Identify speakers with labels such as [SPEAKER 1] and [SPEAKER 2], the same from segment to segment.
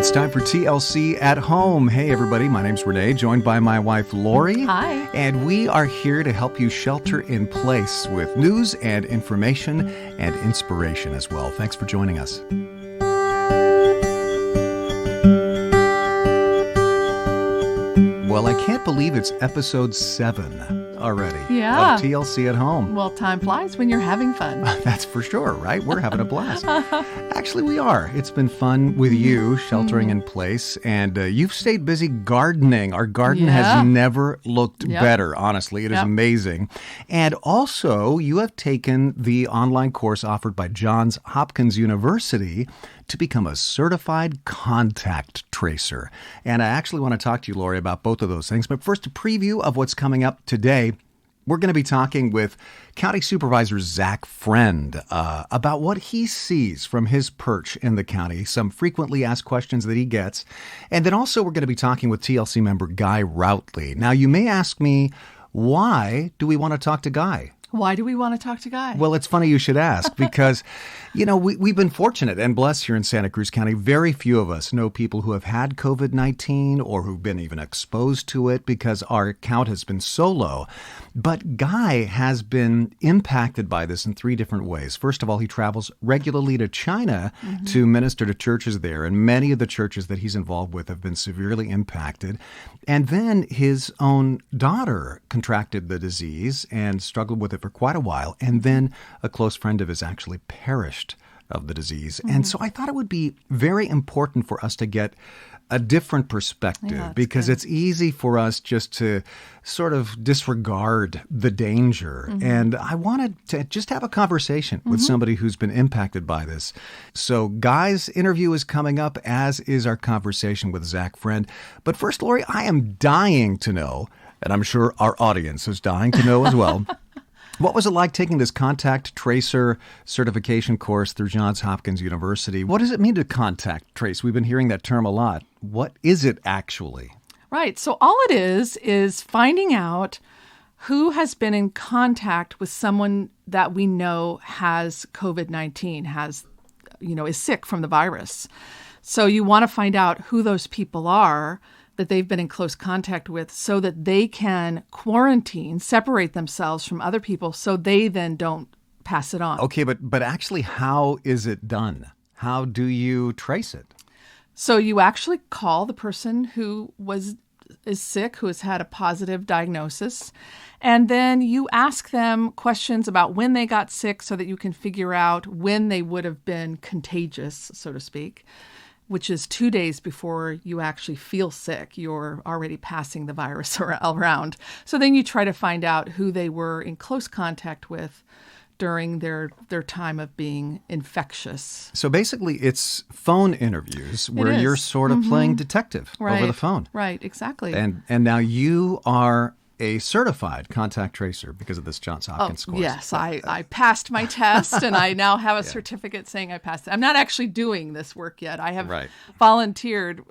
[SPEAKER 1] It's time for TLC at Home. Hey, everybody. My name's Rene, joined by my wife, Laurie.
[SPEAKER 2] Hi.
[SPEAKER 1] And we are here to help you shelter in place with news and information and inspiration as well. Thanks for joining us. Well, I can't believe it's episode 7 already of TLC at Home.
[SPEAKER 2] Well, time flies when you're having fun.
[SPEAKER 1] That's for sure, right? We're having a blast. Actually, we are. It's been fun with you sheltering in place, and you've stayed busy gardening. Our garden has never looked better, honestly. It is amazing. And also, you have taken the online course offered by Johns Hopkins University to become a certified contact tracer. And I actually want to talk to you, Laurie, about both of those things. But first, a preview of what's coming up today. We're going to be talking with County Supervisor Zach Friend about what he sees from his perch in the county, some frequently asked questions that he gets. And then also we're going to be talking with TLC member Guy Routley. Now, you may ask me, why do we want to talk to Guy?
[SPEAKER 2] Why do we want to talk to Guy?
[SPEAKER 1] Well, it's funny you should ask because, you know, we've been fortunate and blessed here in Santa Cruz County. Very few of us know people who have had COVID-19 or who've been even exposed to it because our count has been so low. But Guy has been impacted by this in 3 different ways. First of all, he travels regularly to China to minister to churches there, and many of the churches that he's involved with have been severely impacted. And then his own daughter contracted the disease and struggled with it for quite a while, and then a close friend of his actually perished of the disease. And so I thought it would be very important for us to get a different perspective because it's easy for us just to sort of disregard the danger. And I wanted to just have a conversation with somebody who's been impacted by this. So Guy's interview is coming up, as is our conversation with Zach Friend. But first, Laurie, I am dying to know, and I'm sure our audience is dying to know as well, what was it like taking this contact tracer certification course through Johns Hopkins University? What does it mean to contact trace? We've been hearing that term a lot. What is it actually? Right.
[SPEAKER 2] So all it is finding out who has been in contact with someone that we know has COVID-19, is sick from the virus. So you want to find out who those people are that they've been in close contact with so that they can quarantine, separate themselves from other people so they then don't pass it on.
[SPEAKER 1] Okay, but actually, how is it done? How do you trace it?
[SPEAKER 2] So you actually call the person who is sick, who has had a positive diagnosis, and then you ask them questions about when they got sick so that you can figure out when they would have been contagious, so to speak, which is 2 days before you actually feel sick. You're already passing the virus around. So then you try to find out who they were in close contact with during their time of being infectious.
[SPEAKER 1] So basically, it's phone interviews where you're sort of playing detective over the phone.
[SPEAKER 2] Right, exactly.
[SPEAKER 1] And now you are a certified contact tracer because of this Johns Hopkins course.
[SPEAKER 2] Yes, I passed my test, and I now have a certificate saying I passed it. I'm not actually doing this work yet. I have volunteered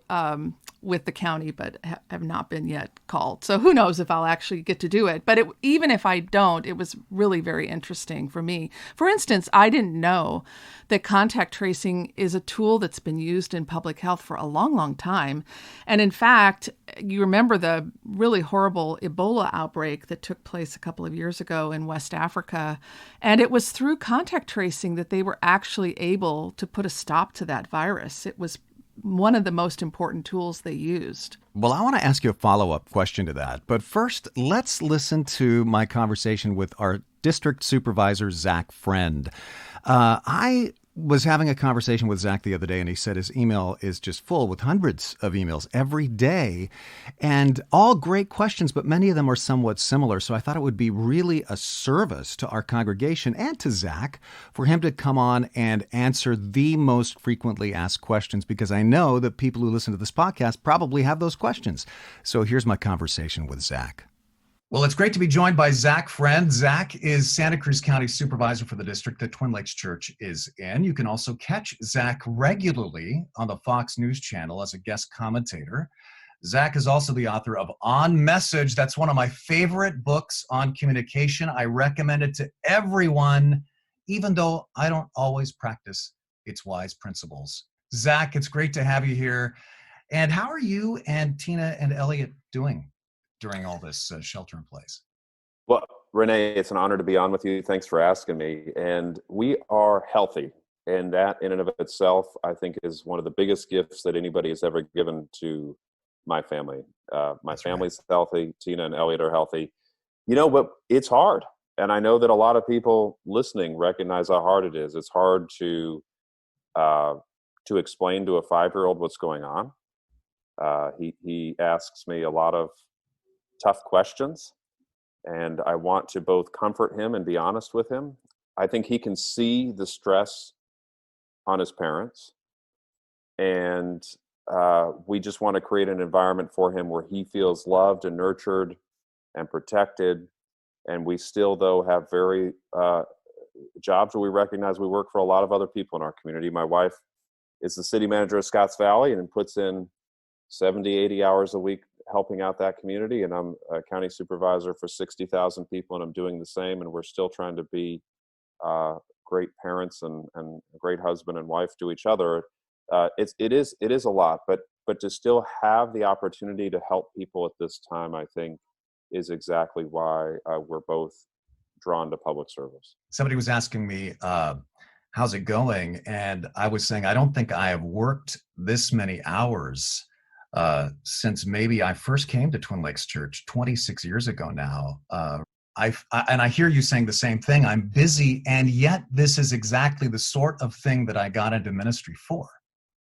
[SPEAKER 2] with the county, but have not been yet called. So who knows if I'll actually get to do it. But even if I don't, it was really very interesting for me. For instance, I didn't know that contact tracing is a tool that's been used in public health for a long, long time. And in fact, you remember the really horrible Ebola outbreak that took place a couple of years ago in West Africa. And it was through contact tracing that they were actually able to put a stop to that virus. It was one of the most important tools they used.
[SPEAKER 1] Well, I want to ask you a follow-up question to that. But first, let's listen to my conversation with our district supervisor, Zach Friend. I was having a conversation with Zach the other day, and he said his email is just full with hundreds of emails every day, and all great questions, but many of them are somewhat similar. So I thought it would be really a service to our congregation and to Zach for him to come on and answer the most frequently asked questions, because I know that people who listen to this podcast probably have those questions. So here's my conversation with Zach. Well, it's great to be joined by Zach Friend. Zach is Santa Cruz County Supervisor for the district that Twin Lakes Church is in. You can also catch Zach regularly on the Fox News channel as a guest commentator. Zach is also the author of On Message. That's one of my favorite books on communication. I recommend it to everyone, even though I don't always practice its wise principles. Zach, it's great to have you here. And how are you and Tina and Elliot doing during all this shelter in place?
[SPEAKER 3] Well, Rene, it's an honor to be on with you. Thanks for asking me. And we are healthy. And that in and of itself, I think, is one of the biggest gifts that anybody has ever given to my family. My
[SPEAKER 1] That's right.
[SPEAKER 3] family's healthy. Tina and Elliot are healthy. But it's hard. And I know that a lot of people listening recognize how hard it is. It's hard uh, to explain to a 5-year-old what's going on. He asks me a lot of tough questions, and I want to both comfort him and be honest with him. I think he can see the stress on his parents, and we just want to create an environment for him where he feels loved and nurtured and protected. And we still, though, have very jobs where we recognize we work for a lot of other people in our community. My wife is the city manager of Scotts Valley and puts in 70, 80 hours a week helping out that community. And I'm a county supervisor for 60,000 people, and I'm doing the same. And we're still trying to be great parents and a great husband and wife to each other. It is a lot, but to still have the opportunity to help people at this time, I think, is exactly why we're both drawn to public service.
[SPEAKER 1] Somebody was asking me, how's it going? And I was saying, I don't think I have worked this many hours since maybe I first came to Twin Lakes Church 26 years ago now. And I hear you saying the same thing. I'm busy, and yet this is exactly the sort of thing that I got into ministry for.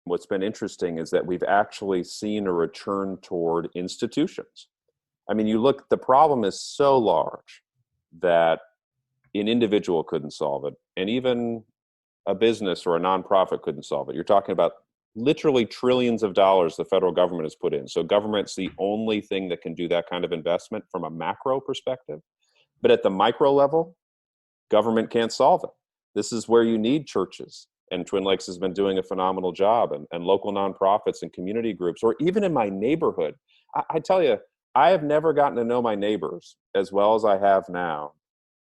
[SPEAKER 3] What's been interesting is that we've actually seen a return toward institutions. I mean, the problem is so large that an individual couldn't solve it, and even a business or a nonprofit couldn't solve it. You're talking about literally trillions of dollars the federal government has put in. So government's the only thing that can do that kind of investment from a macro perspective. But at the micro level, government can't solve it. This is where you need churches. And Twin Lakes has been doing a phenomenal job, and local nonprofits and community groups, or even in my neighborhood. I tell you, I have never gotten to know my neighbors as well as I have now.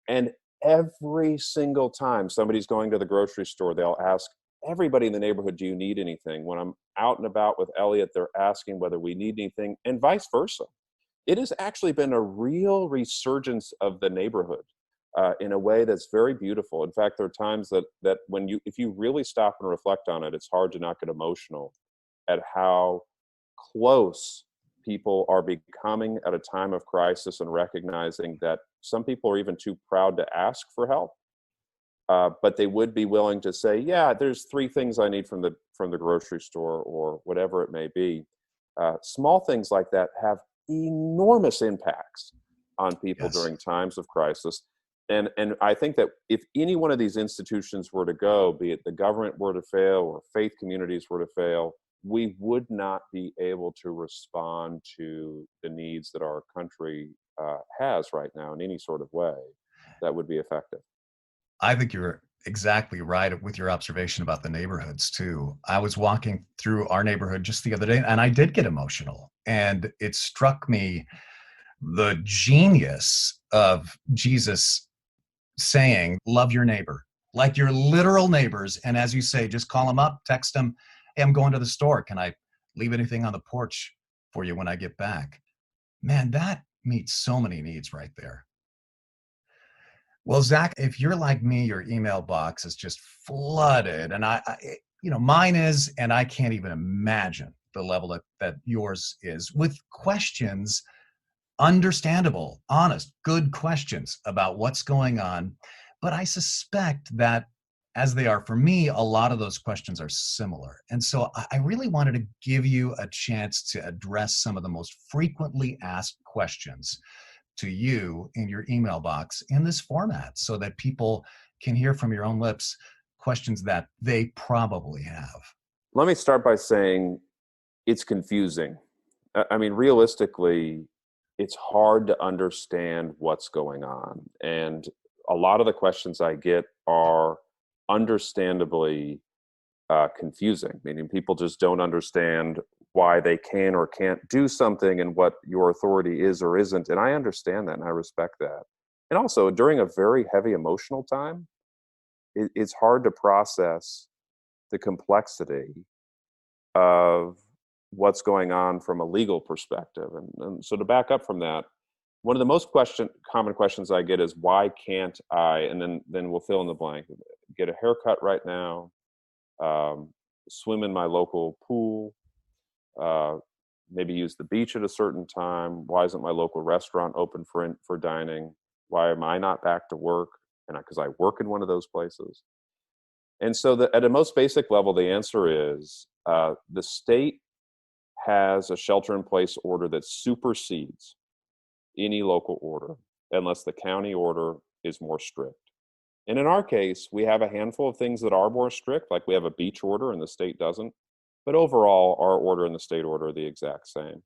[SPEAKER 3] And every single time somebody's going to the grocery store, they'll ask everybody in the neighborhood, do you need anything? When I'm out and about with Elliot, they're asking whether we need anything, and vice versa. It has actually been a real resurgence of the neighborhood in a way that's very beautiful. In fact, there are times that if you really stop and reflect on it, it's hard to not get emotional at how close people are becoming at a time of crisis, and recognizing that some people are even too proud to ask for help. But they would be willing to say, yeah, there's 3 things I need from the grocery store, or whatever it may be. Small things like that have enormous impacts on people during times of crisis. And I think that if any one of these institutions were to go, be it the government were to fail or faith communities were to fail, we would not be able to respond to the needs that our country has right now in any sort of way that would be effective.
[SPEAKER 1] I think you're exactly right with your observation about the neighborhoods too. I was walking through our neighborhood just the other day, and I did get emotional. And it struck me the genius of Jesus saying, love your neighbor, like your literal neighbors. And as you say, just call them up, text them, hey, I'm going to the store. Can I leave anything on the porch for you when I get back? Man, that meets so many needs right there. Well, Zach, if you're like me, your email box is just flooded, and mine is, and I can't even imagine the level that yours is, with questions, understandable, honest, good questions about what's going on. But I suspect that, as they are for me, a lot of those questions are similar. And so I really wanted to give you a chance to address some of the most frequently asked questions to you in your email box in this format, so that people can hear from your own lips questions that they probably have.
[SPEAKER 3] Let me start by saying it's confusing. I mean, realistically, it's hard to understand what's going on. And a lot of the questions I get are understandably confusing, meaning people just don't understand why they can or can't do something and what your authority is or isn't. And I understand that, and I respect that. And also, during a very heavy emotional time, it's hard to process the complexity of what's going on from a legal perspective. And so to back up from that, one of the most common questions I get is, why can't I, and then we'll fill in the blank, get a haircut right now, swim in my local pool, maybe use the beach at a certain time. Why isn't my local restaurant open for dining? Why am I not back to work? And because I work in one of those places. And so at a most basic level, the answer is the state has a shelter-in-place order that supersedes any local order unless the county order is more strict. And in our case, we have a handful of things that are more strict, like we have a beach order and the state doesn't. But overall, our order and the state order are the exact same.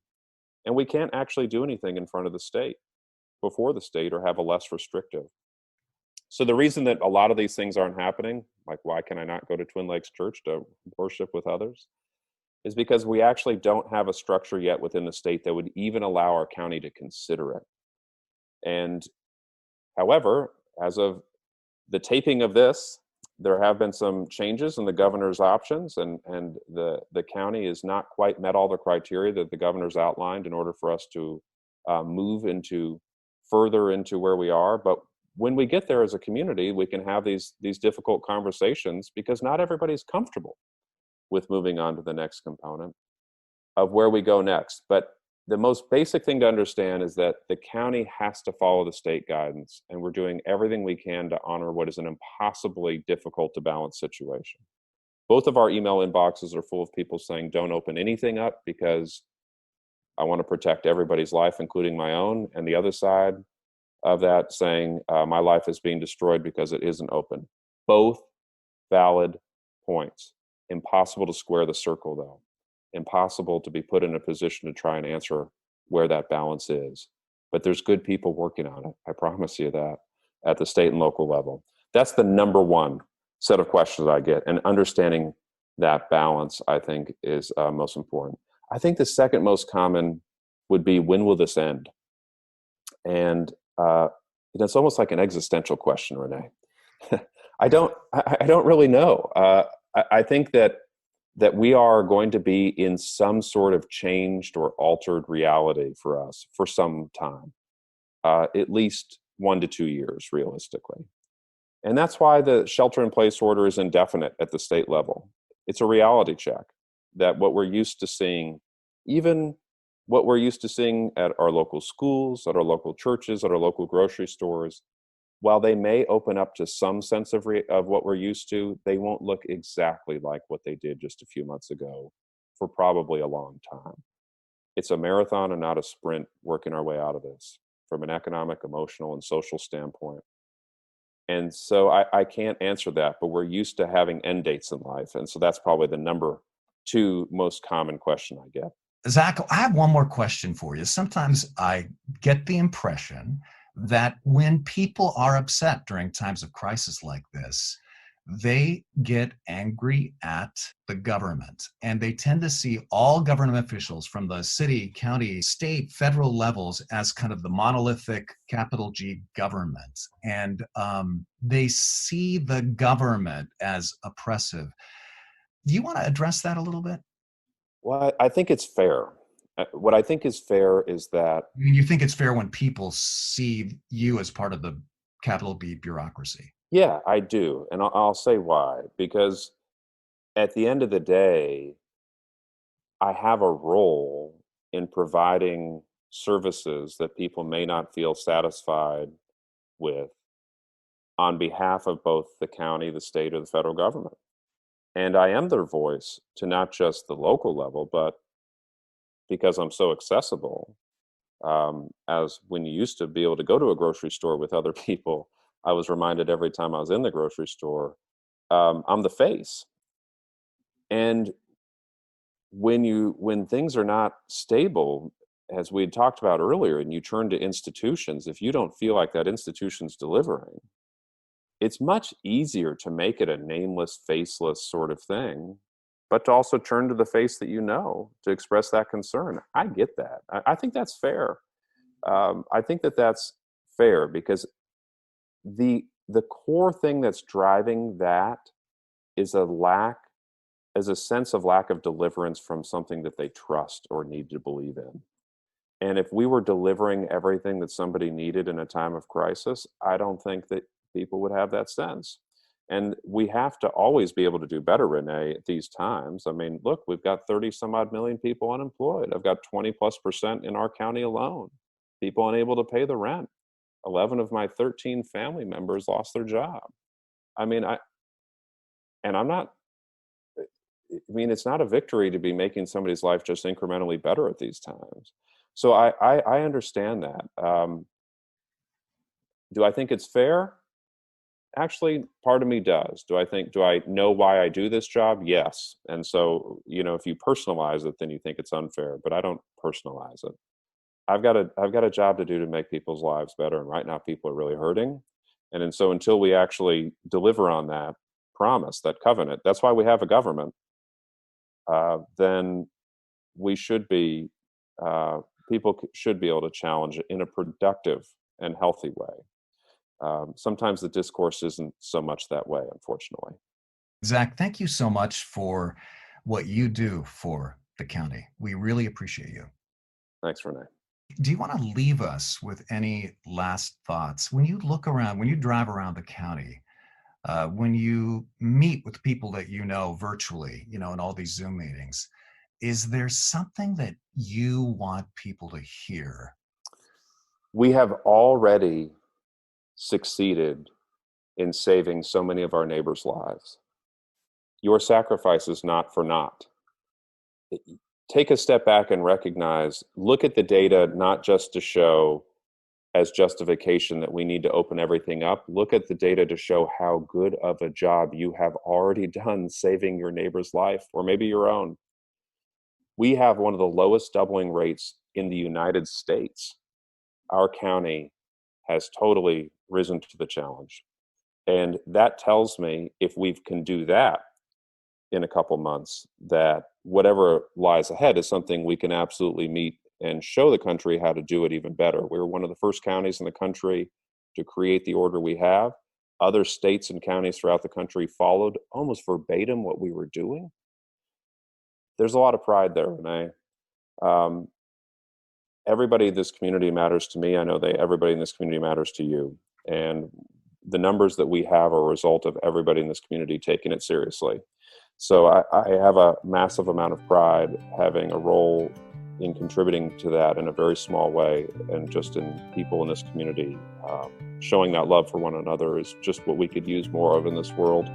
[SPEAKER 3] And we can't actually do anything in front of the state before the state or have a less restrictive. So the reason that a lot of these things aren't happening, like why can I not go to Twin Lakes Church to worship with others, is because we actually don't have a structure yet within the state that would even allow our county to consider it. And however, as of the taping of this, there have been some changes in the governor's options, and the county has not quite met all the criteria that the governor's outlined in order for us to move further into where we are. But when we get there as a community, we can have these difficult conversations because not everybody's comfortable with moving on to the next component of where we go next. But the most basic thing to understand is that the county has to follow the state guidance, and we're doing everything we can to honor what is an impossibly difficult to balance situation. Both of our email inboxes are full of people saying, don't open anything up because I want to protect everybody's life, including my own. And the other side of that saying, my life is being destroyed because it isn't open. Both valid points. Impossible to square the circle, though. Impossible to be put in a position to try and answer where that balance is. But there's good people working on it. I promise you that at the state and local level. That's the number one set of questions I get. And understanding that balance, I think, is most important. I think the second most common would be, when will this end? And it's almost like an existential question, Rene. I don't really know. I think that we are going to be in some sort of changed or altered reality for us for some time, at least 1 to 2 years, realistically. And that's why the shelter-in-place order is indefinite at the state level. It's a reality check that what we're used to seeing, even what we're used to seeing at our local schools, at our local churches, at our local grocery stores, while they may open up to some sense of what we're used to, they won't look exactly like what they did just a few months ago for probably a long time. It's a marathon and not a sprint, working our way out of this from an economic, emotional, and social standpoint. And so I can't answer that, but we're used to having end dates in life. And so that's probably the number 2 most common question I get.
[SPEAKER 1] Zach, I have one more question for you. Sometimes I get the impression that when people are upset during times of crisis like this, they get angry at the government, and they tend to see all government officials from the city, county, state, federal levels as kind of the monolithic capital G government. And they see the government as oppressive. Do you want to address that a little bit?
[SPEAKER 3] Well, I think it's fair. What I think is fair is that...
[SPEAKER 1] You think it's fair when people see you as part of the capital B bureaucracy?
[SPEAKER 3] Yeah, I do. And I'll say why. Because at the end of the day, I have a role in providing services that people may not feel satisfied with on behalf of both the county, the state, or the federal government. And I am their voice to not just the local level, but because I'm so accessible, as when you used to be able to go to a grocery store with other people, I was reminded every time I was in the grocery store, I'm the face. And when things are not stable, as we had talked about earlier, and you turn to institutions, if you don't feel like that institution's delivering, it's much easier to make it a nameless, faceless sort of thing, but to also turn to the face that you know to express that concern. I get that. I think that's fair. I think that that's fair because the core thing that's driving that is a lack is a sense of lack of deliverance from something that they trust or need to believe in. And if we were delivering everything that somebody needed in a time of crisis, I don't think that people would have that sense. And we have to always be able to do better, Rene, at these times. I mean, look, we've got 30 some odd million people unemployed. I've got 20+% in our county alone, people unable to pay the rent. 11 of my 13 family members lost their job. I mean, it's not a victory to be making somebody's life just incrementally better at these times. So I understand that. Do I think it's fair? Actually, part of me does. Do I know why I do this job? Yes. And so, if you personalize it, then you think it's unfair, but I don't personalize it. I've got a job to do to make people's lives better. And right now people are really hurting. And so until we actually deliver on that promise, that covenant, that's why we have a government, then we should be, people should be able to challenge it in a productive and healthy way. Sometimes the discourse isn't so much that way, unfortunately.
[SPEAKER 1] Zach, thank you so much for what you do for the county. We really appreciate you.
[SPEAKER 3] Thanks, Rene.
[SPEAKER 1] Do you want to leave us with any last thoughts? When you look around, when you drive around the county, when you meet with people that you know virtually, in all these Zoom meetings, is there something that you want people to hear?
[SPEAKER 3] We have already succeeded in saving so many of our neighbors' lives. Your sacrifice is not for naught. Take a step back and recognize, look at the data, not just to show as justification that we need to open everything up. Look at the data to show how good of a job you have already done saving your neighbor's life, or maybe your own. We have one of the lowest doubling rates in the United States. Our county has totally risen to the challenge. And that tells me if we can do that in a couple months, that whatever lies ahead is something we can absolutely meet and show the country how to do it even better. We were one of the first counties in the country to create the order we have. Other states and counties throughout the country followed almost verbatim what we were doing. There's a lot of pride there, Rene. Everybody in this community matters to me. I know everybody in this community matters to you. And the numbers that we have are a result of everybody in this community taking it seriously. So I have a massive amount of pride having a role in contributing to that in a very small way, and just in people in this community. Showing that love for one another is just what we could use more of in this world.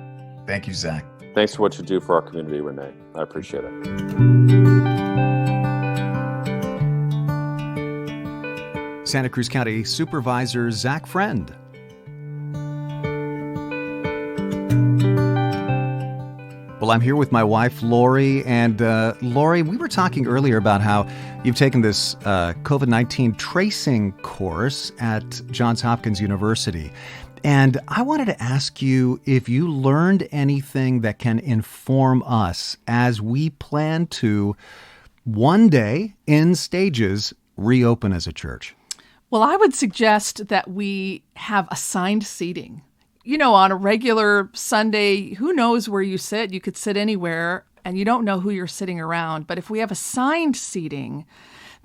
[SPEAKER 1] Thank you, Zach.
[SPEAKER 3] Thanks for what you do for our community, Rene. I appreciate it.
[SPEAKER 1] Santa Cruz County Supervisor Zach Friend. Well, I'm here with my wife, Laurie. And Laurie, we were talking earlier about how you've taken this COVID-19 tracing course at Johns Hopkins University. And I wanted to ask you if you learned anything that can inform us as we plan to one day, in stages, reopen as a church.
[SPEAKER 2] Well, I would suggest that we have assigned seating. On a regular Sunday, who knows where you sit? You could sit anywhere and you don't know who you're sitting around. But if we have assigned seating,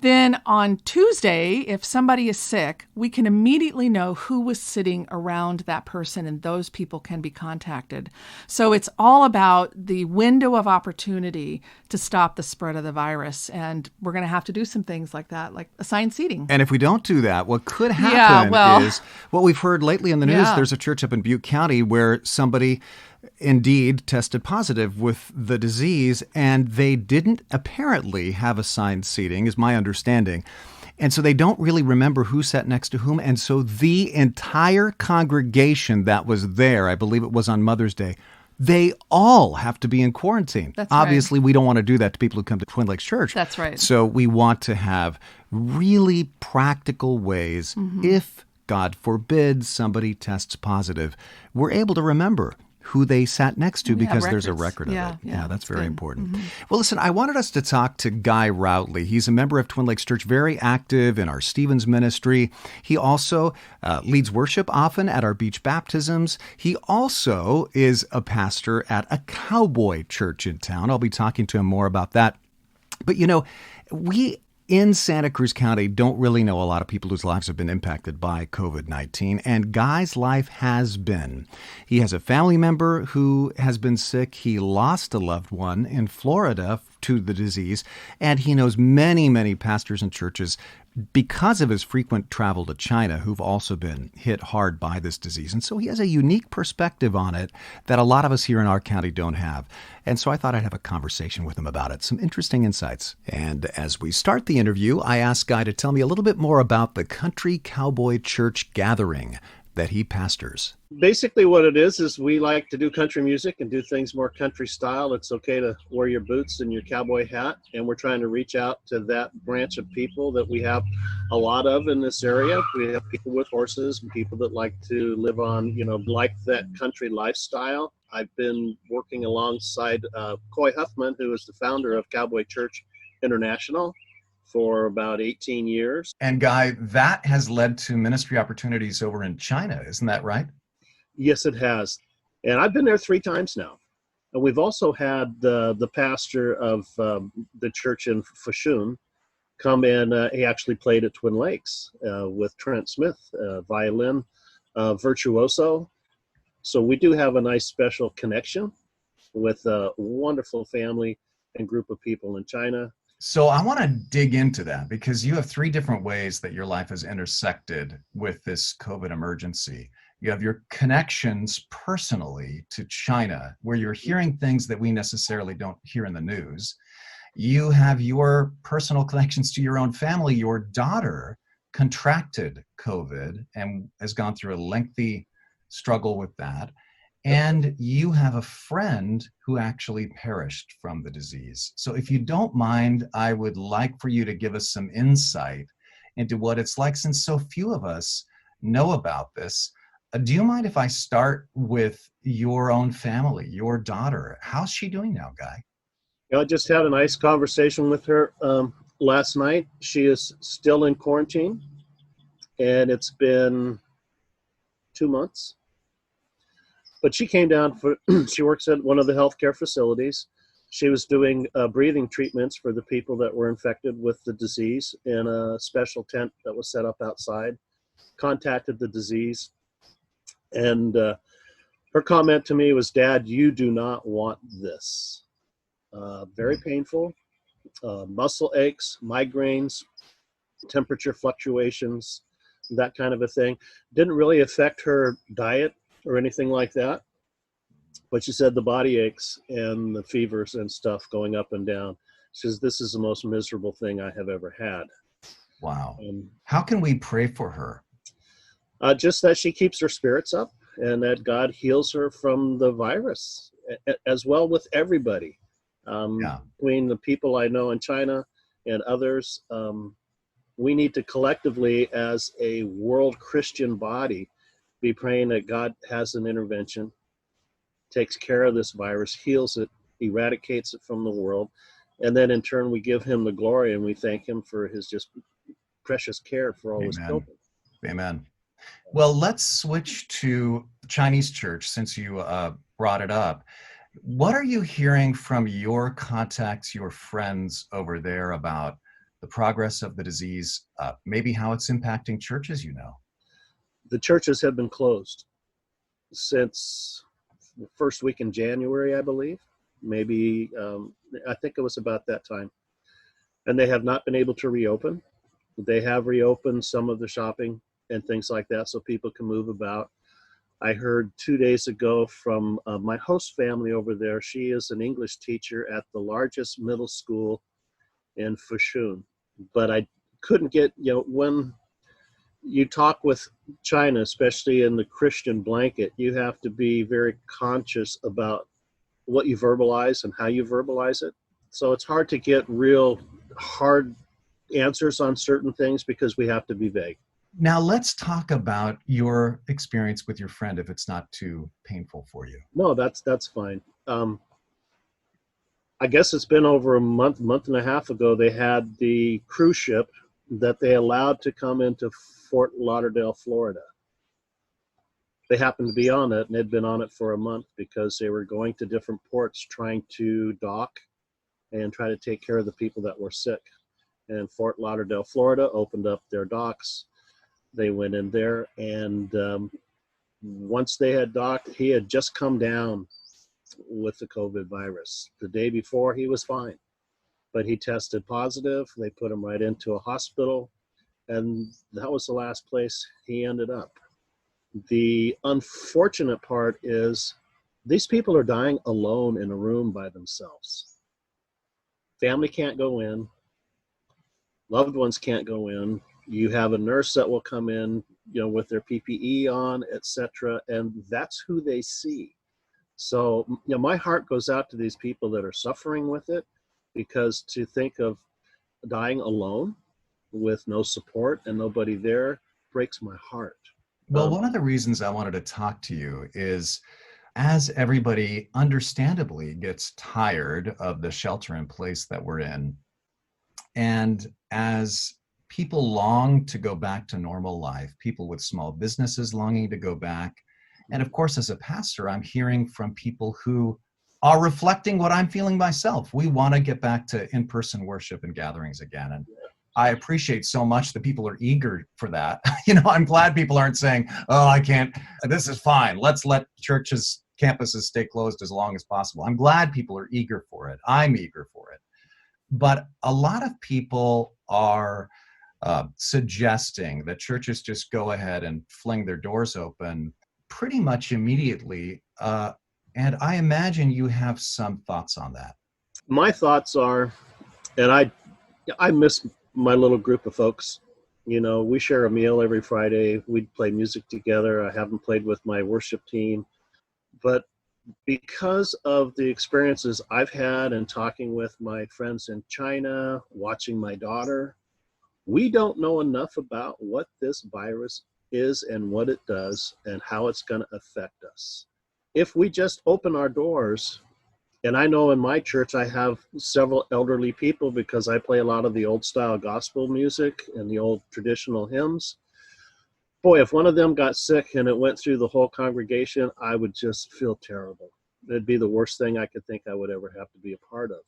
[SPEAKER 2] then on Tuesday, if somebody is sick, we can immediately know who was sitting around that person, and those people can be contacted. So it's all about the window of opportunity to stop the spread of the virus. And we're going to have to do some things like that, like assigned seating.
[SPEAKER 1] And if we don't do that, what could happen is what we've heard lately in the news. There's a church up in Butte County where somebody indeed tested positive with the disease, and they didn't apparently have assigned seating, is my understanding. And so they don't really remember who sat next to whom. And so the entire congregation that was there, I believe it was on Mother's Day, they all have to be in quarantine.
[SPEAKER 2] That's
[SPEAKER 1] Obviously,
[SPEAKER 2] right.
[SPEAKER 1] We don't want to do that to people who come to Twin Lakes Church.
[SPEAKER 2] That's right.
[SPEAKER 1] So we want to have really practical ways, if God forbid somebody tests positive, we're able to remember who they sat next to because there's a
[SPEAKER 2] records.
[SPEAKER 1] record of it. Yeah, that's very
[SPEAKER 2] good.
[SPEAKER 1] important.
[SPEAKER 2] Mm-hmm.
[SPEAKER 1] Well, listen, I wanted us to talk to Guy Routley. He's a member of Twin Lakes Church, very active in our Stevens ministry. He also leads worship often at our beach baptisms. He also is a pastor at a cowboy church in town. I'll be talking to him more about that. But, we in Santa Cruz County don't really know a lot of people whose lives have been impacted by COVID-19, and Guy's life has been. He has a family member who has been sick. He lost a loved one in Florida to the disease, and he knows many, many pastors and churches because of his frequent travel to China who've also been hit hard by this disease. And so he has a unique perspective on it that a lot of us here in our county don't have. And so I thought I'd have a conversation with him about it. Some interesting insights. And as we start the interview, I asked Guy to tell me a little bit more about the Country Cowboy Church gathering that he pastors.
[SPEAKER 4] Basically what it is we like to do country music and do things more country style. It's okay to wear your boots and your cowboy hat, and we're trying to reach out to that branch of people that we have a lot of in this area. We have people with horses and people that like to live on, like that country lifestyle. I've been working alongside Coy Huffman, who is the founder of Cowboy Church International, for about 18 years.
[SPEAKER 1] And Guy, that has led to ministry opportunities over in China, isn't that right?
[SPEAKER 4] Yes, it has. And I've been there 3 times now. And we've also had the pastor of the church in Fushun come in. He actually played at Twin Lakes with Trent Smith, violin virtuoso. So we do have a nice special connection with a wonderful family and group of people in China.
[SPEAKER 1] So I want to dig into that because you have 3 different ways that your life has intersected with this COVID emergency. You have your connections personally to China, where you're hearing things that we necessarily don't hear in the news. You have your personal connections to your own family. Your daughter contracted COVID and has gone through a lengthy struggle with that. And you have a friend who actually perished from the disease. So if you don't mind, I would like for you to give us some insight into what it's like, since so few of us know about this. Do you mind if I start with your own family, your daughter? How's she doing now, Guy?
[SPEAKER 4] I just had a nice conversation with her last night. She is still in quarantine, and it's been 2 months. But she came down she works at one of the healthcare facilities. She was doing breathing treatments for the people that were infected with the disease in a special tent that was set up outside, contacted the disease. And her comment to me was, "Dad, you do not want this." Very painful, muscle aches, migraines, temperature fluctuations, that kind of a thing. Didn't really affect her diet or anything like that. But she said the body aches and the fevers and stuff going up and down. She says, "This is the most miserable thing I have ever had."
[SPEAKER 1] Wow. How can we pray for her?
[SPEAKER 4] Just that she keeps her spirits up and that God heals her from the virus, as well with everybody. Between the people I know in China and others, we need to collectively, as a world Christian body, be praying that God has an intervention, takes care of this virus, heals it, eradicates it from the world, and then in turn we give him the glory and we thank him for his just precious care for all his children.
[SPEAKER 1] Amen. Well, let's switch to the Chinese church since you brought it up. What are you hearing from your contacts, your friends over there about the progress of the disease, maybe how it's impacting churches,
[SPEAKER 4] The churches have been closed since the first week in January, I believe. Maybe, I think it was about that time. And they have not been able to reopen. They have reopened some of the shopping and things like that so people can move about. I heard 2 days ago from my host family over there. She is an English teacher at the largest middle school in Fushun. But I couldn't get, when you talk with China, especially in the Christian blanket, you have to be very conscious about what you verbalize and how you verbalize it. So it's hard to get real hard answers on certain things because we have to be vague.
[SPEAKER 1] Now let's talk about your experience with your friend, if it's not too painful for you.
[SPEAKER 4] No, that's fine. I guess it's been over a month and a half ago, they had the cruise ship that they allowed to come into Fort Lauderdale, Florida. They happened to be on it, and they'd been on it for a month because they were going to different ports trying to dock and try to take care of the people that were sick. And Fort Lauderdale, Florida opened up their docks. They went in there, and once they had docked, he had just come down with the COVID virus. The day before, he was fine, but he tested positive. They put him right into a hospital, and that was the last place he ended up. The unfortunate part is these people are dying alone in a room by themselves. Family can't go in. Loved ones can't go in. You have a nurse that will come in, with their PPE on, etc., and that's who they see. So, my heart goes out to these people that are suffering with it, because to think of dying alone with no support and nobody there breaks my heart.
[SPEAKER 1] Well, one of the reasons I wanted to talk to you is, as everybody understandably gets tired of the shelter in place that we're in, and as people long to go back to normal life, people with small businesses longing to go back, and of course, as a pastor, I'm hearing from people who are reflecting what I'm feeling myself. We want to get back to in-person worship and gatherings again. And I appreciate so much that people are eager for that. I'm glad people aren't saying, oh, I can't, this is fine. Let's let churches, campuses stay closed as long as possible. I'm glad people are eager for it. I'm eager for it. But a lot of people are suggesting that churches just go ahead and fling their doors open pretty much immediately. And I imagine you have some thoughts on that.
[SPEAKER 4] My thoughts are, and I miss my little group of folks. We share a meal every Friday. We'd play music together. I haven't played with my worship team. But because of the experiences I've had and talking with my friends in China, watching my daughter, we don't know enough about what this virus is and what it does and how it's going to affect us. If we just open our doors, and I know in my church I have several elderly people because I play a lot of the old style gospel music and the old traditional hymns. Boy, if one of them got sick and it went through the whole congregation, I would just feel terrible. It'd be the worst thing I could think I would ever have to be a part of.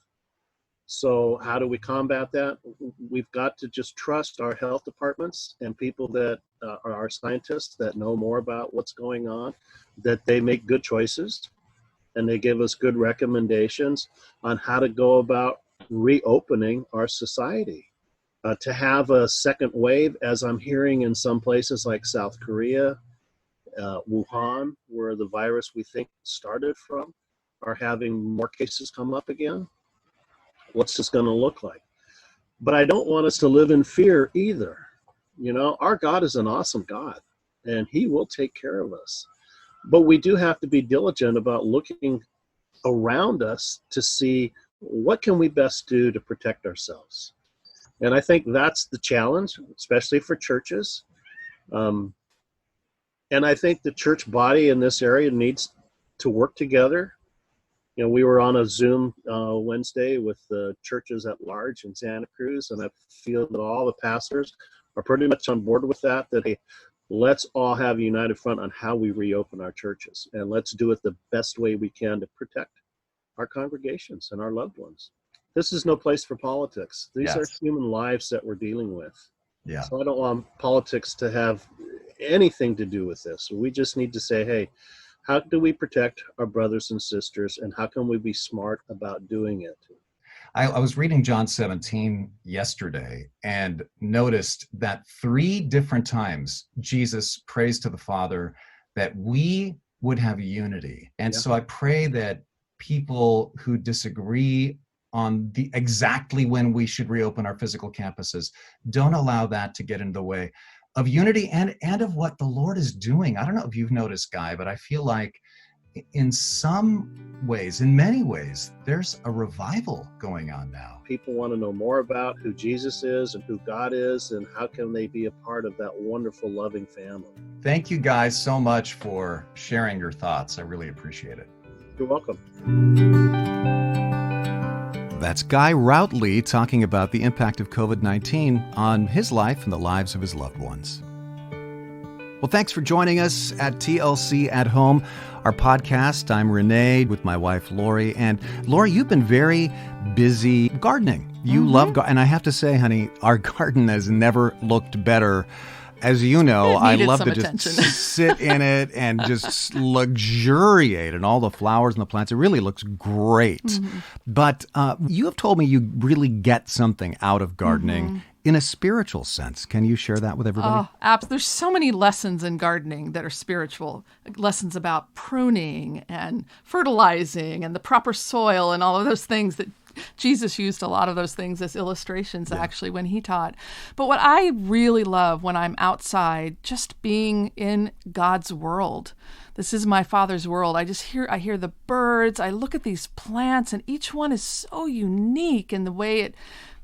[SPEAKER 4] So how do we combat that? We've got to just trust our health departments and people that are our scientists that know more about what's going on, that they make good choices and they give us good recommendations on how to go about reopening our society. To have a second wave, as I'm hearing in some places like South Korea, Wuhan, where the virus we think started from, are having more cases come up again. What's this going to look like? But I don't want us to live in fear either. Our God is an awesome God, and he will take care of us. But we do have to be diligent about looking around us to see what can we best do to protect ourselves. And I think that's the challenge, especially for churches. And I think the church body in this area needs to work together. We were on a Zoom Wednesday with the churches at large in Santa Cruz, and I feel that all the pastors are pretty much on board with that hey, let's all have a united front on how we reopen our churches, and let's do it the best way we can to protect our congregations and our loved ones. This is no place for politics. These are human lives that we're dealing with.
[SPEAKER 1] Yeah.
[SPEAKER 4] So I don't want politics to have anything to do with this. We just need to say, hey, how do we protect our brothers and sisters, and how can we be smart about doing it?
[SPEAKER 1] I was reading John 17 yesterday and noticed that 3 different times Jesus prays to the Father that we would have unity. And so I pray that people who disagree on the exactly when we should reopen our physical campuses don't allow that to get in the way of unity and of what the Lord is doing. I don't know if you've noticed, Guy, but I feel like in some ways, in many ways, there's a revival going on now.
[SPEAKER 4] People want to know more about who Jesus is and who God is, and how can they be a part of that wonderful, loving family.
[SPEAKER 1] Thank you guys so much for sharing your thoughts. I really appreciate it.
[SPEAKER 4] You're welcome.
[SPEAKER 1] That's Guy Routley talking about the impact of COVID-19 on his life and the lives of his loved ones. Well, thanks for joining us at TLC at Home, our podcast. I'm Rene with my wife, Laurie. And Laurie, you've been very busy gardening. You love and I have to say, honey, our garden has never looked better. As you know, I love to just sit in it and just luxuriate in all the flowers and the plants. It really looks great. But you have told me you really get something out of gardening in a spiritual sense. Can you share that with everybody?
[SPEAKER 2] There's so many lessons in gardening that are spiritual. Lessons about pruning and fertilizing and the proper soil and all of those things that Jesus used a lot of those things as illustrations actually when he taught. But what I really love when I'm outside, just being in God's world. This is my Father's world. I hear the birds. I look at these plants, and each one is so unique in the way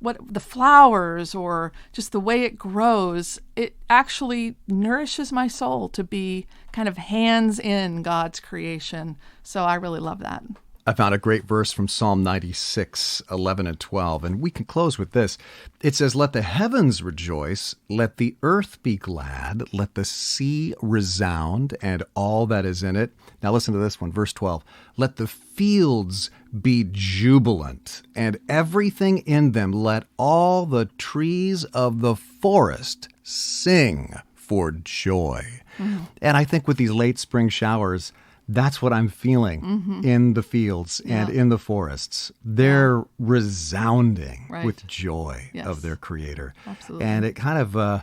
[SPEAKER 2] the flowers or just the way it grows. It actually nourishes my soul to be kind of hands in God's creation. So I really love that.
[SPEAKER 1] I found a great verse from Psalm 96, 11 and 12, and we can close with this. It says, "Let the heavens rejoice, let the earth be glad, let the sea resound, and all that is in it." Now listen to this one, verse 12. "Let the fields be jubilant, and everything in them, let all the trees of the forest sing for joy." And I think with these late spring showers, that's what I'm feeling in the fields and in the forests. They're resounding with joy of their Creator.
[SPEAKER 2] Absolutely.
[SPEAKER 1] And it kind of,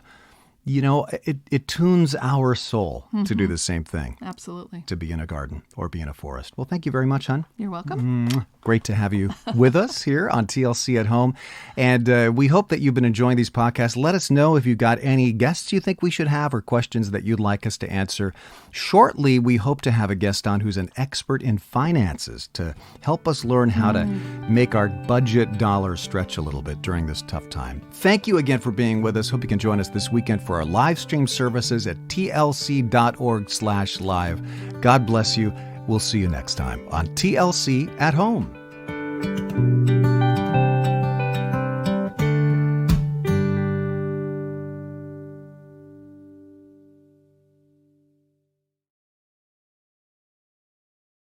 [SPEAKER 1] it tunes our soul to do the same thing.
[SPEAKER 2] Absolutely.
[SPEAKER 1] To be in a garden or be in a forest. Well, thank you very much, hon.
[SPEAKER 2] You're welcome.
[SPEAKER 1] Great to have you with us here on TLC at Home. And we hope that you've been enjoying these podcasts. Let us know if you've got any guests you think we should have or questions that you'd like us to answer. Shortly, we hope to have a guest on who's an expert in finances to help us learn how to make our budget dollars stretch a little bit during this tough time. Thank you again for being with us. Hope you can join us this weekend for our live stream services at tlc.org/live. God bless you. We'll see you next time on TLC at Home.